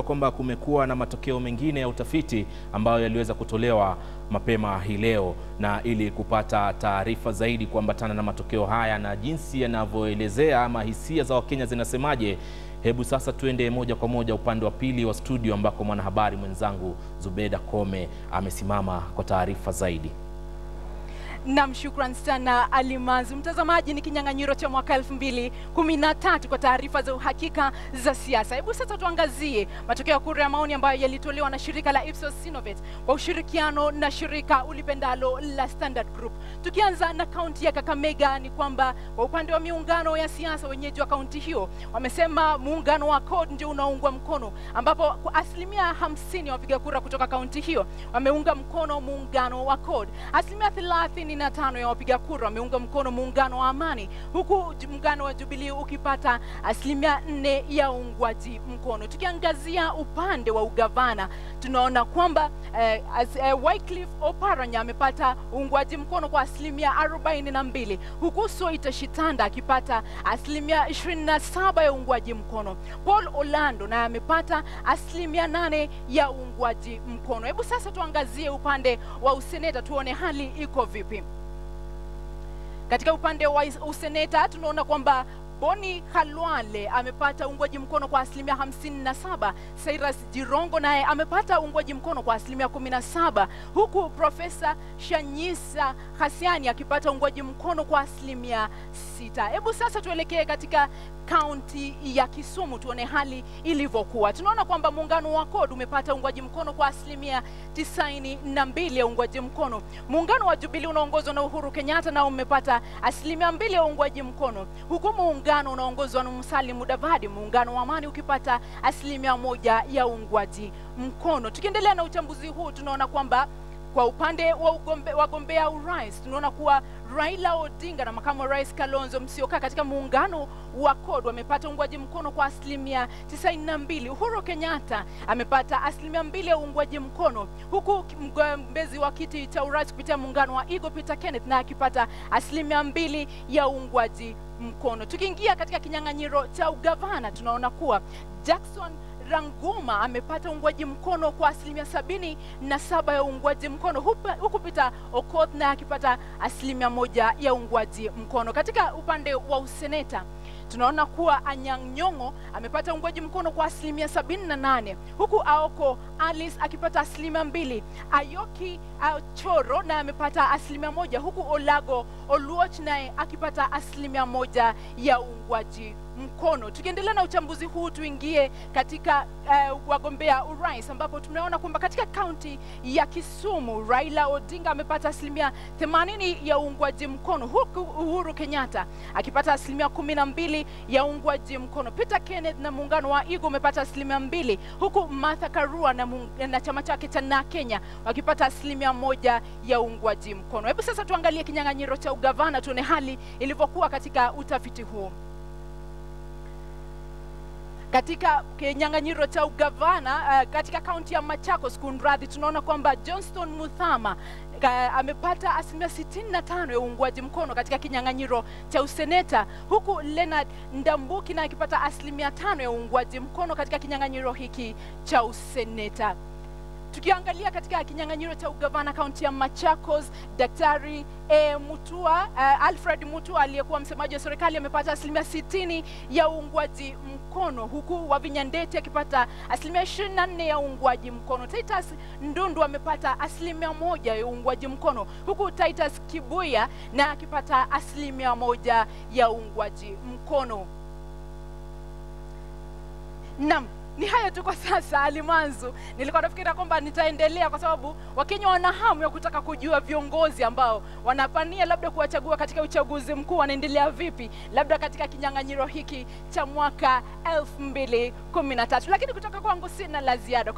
Kwamba kumekuwa na matokeo mengine ya utafiti ambayo yaliweza kutolewa mapema hii leo, na ili kupata taarifa zaidi kuambatana na matokeo haya na jinsi yanavyoelezea ama hisia za Wakenya zinasemaje, hebu sasa tuende moja kwa moja upande wa pili wa studio ambako mwanahabari mwenzangu Zubeda Kome amesimama kwa taarifa zaidi. Naam, shukran sana Alimazu. Mtazamaji, ni kinyang'anyiro cha mwaka 2013 kwa taarifa za uhakika za siasa. Hebu sasa tuangazie matokeo ya kura ya maoni ambayo yalitolewa na shirika la Ipsos Synovate kwa ushirikiano na shirika ulipendalo la Standard Group. Tukianza na kaunti ya Kakamega, ni kwamba kwa upande wa miungano ya siasa, wenyeji wa kaunti hiyo wamesema muungano wa CORD ndio unaungwa mkono, ambapo kwa asilimia 50 ya wapiga kura kutoka kaunti hiyo wameunga mkono muungano wa CORD. Asilimia 35 ya wapiga kura wameunga mkono muungano wa Amani, huku muungano wa Jubilee ukipata asilimia 4 ya uungwaji mkono. Tukiangazia upande wa ugavana, tunaona kwamba Wycliffe Oparanya amepata uungwaji mkono kwa asilimia 42, huku Soita Shitanda akipata asilimia 27 ya uungwaji mkono. Paul Orlando naye amepata asilimia 8 ya uungwaji mkono. Hebu sasa tuangazie upande wa useneta, tuone hali iko vipi. Katika upande wa useneta tunaona kwamba Boni Khalwale amepata uungwaji mkono kwa asilimia 57, Cyrus Jirongo naye amepata uungwaji mkono kwa asilimia 17, huku Profesa Shanyisa Hasiani akipata uungwaji mkono kwa asilimia 6. Hebu sasa tuelekee katika kaunti ya Kisumu tuone hali ilivyokuwa. Tunaona kwamba muungano wa CORD umepata uungwaji mkono kwa asilimia 92 ya uungwaji mkono. Muungano wa Jubilee unaongozwa na Uhuru Kenyatta na umepata asilimia 2 ya uungwaji mkono, huku muungano unaongozwa na Musalia Mudavadi, muungano wa Amani, ukipata asilimia 1 ya uungwaji mkono. Tukiendelea na uchambuzi huu, tunaona kwamba kwa upande wa wagombea urais, tunaona kuwa Raila Odinga na makamu wa rais Kalonzo Musyoka katika muungano wa CORD wamepata uungwaji mkono kwa asilimia 92. Uhuru Kenyatta amepata asilimia 2 ya uungwaji mkono, huku mgombezi wa kiti cha urais kupitia muungano wa Eagle Peter Kenneth na akipata asilimia 2 ya uungwaji mkono. Tukiingia katika kinyang'anyiro cha ugavana, tunaona kuwa Jackson Ranguma amepata uungwaji mkono kwa asilimia 77 ya uungwaji mkono, huku Peter Okoth na akipata asilimia 1 ya uungwaji mkono. Katika upande wa useneta tunaona kuwa Anyang' Nyong'o amepata uungwaji mkono kwa asilimia 78, huku Aoko Alice akipata asilimia 2, Ayoki Choro na amepata asilimia 1, huku Olago Oluoch naye akipata asilimia 1 ya uungwaji mkono. Tukiendelea na uchambuzi huu, tuingie katika wagombea urais, ambapo tumeona kwamba katika kaunti ya Kisumu Raila Odinga amepata asilimia 80 ya uungwaji mkono, huku Uhuru Kenyatta akipata asilimia 12 ya uungwaji mkono. Peter Kenneth na muungano wa Eagle umepata asilimia 2, huku Martha Karua na chama chake cha Na Kenya wakipata asilimia 1 ya uungwaji mkono. Hebu sasa tuangalie kinyang'anyiro cha ugavana tuone hali ilivyokuwa katika utafiti huu. Katika kinyang'anyiro cha ugavana katika kaunti ya Machakos, kunradhi, tunaona kwamba Johnston Muthama amepata asilimia 65 ya uungwaji mkono katika kinyang'anyiro cha useneta, huku Leonard Ndambuki na akipata asilimia 5 ya uungwaji mkono katika kinyang'anyiro hiki cha useneta. Tukiangalia katika kinyang'anyiro cha ugavana kaunti ya Machakos, Daktari Alfred Mutua aliyekuwa msemaji wa serikali amepata asilimia 60 ya uungwaji mkono, huku Wavinya Ndeti akipata asilimia 24 ya uungwaji mkono. Titus Ndundu amepata asilimia 1 ya uungwaji mkono, huku Titus Kibuya na akipata asilimia 1 ya uungwaji mkono. Naam, ni haya tu kwa sasa Alimanzu. Nilikuwa nafikiria kwamba nitaendelea kwa sababu Wakenya wana hamu ya kutaka kujua viongozi ambao wanapania labda kuwachagua katika uchaguzi mkuu wanaendelea vipi, labda katika kinyang'anyiro hiki cha mwaka 2013. Lakini kutoka kwangu sina la ziada.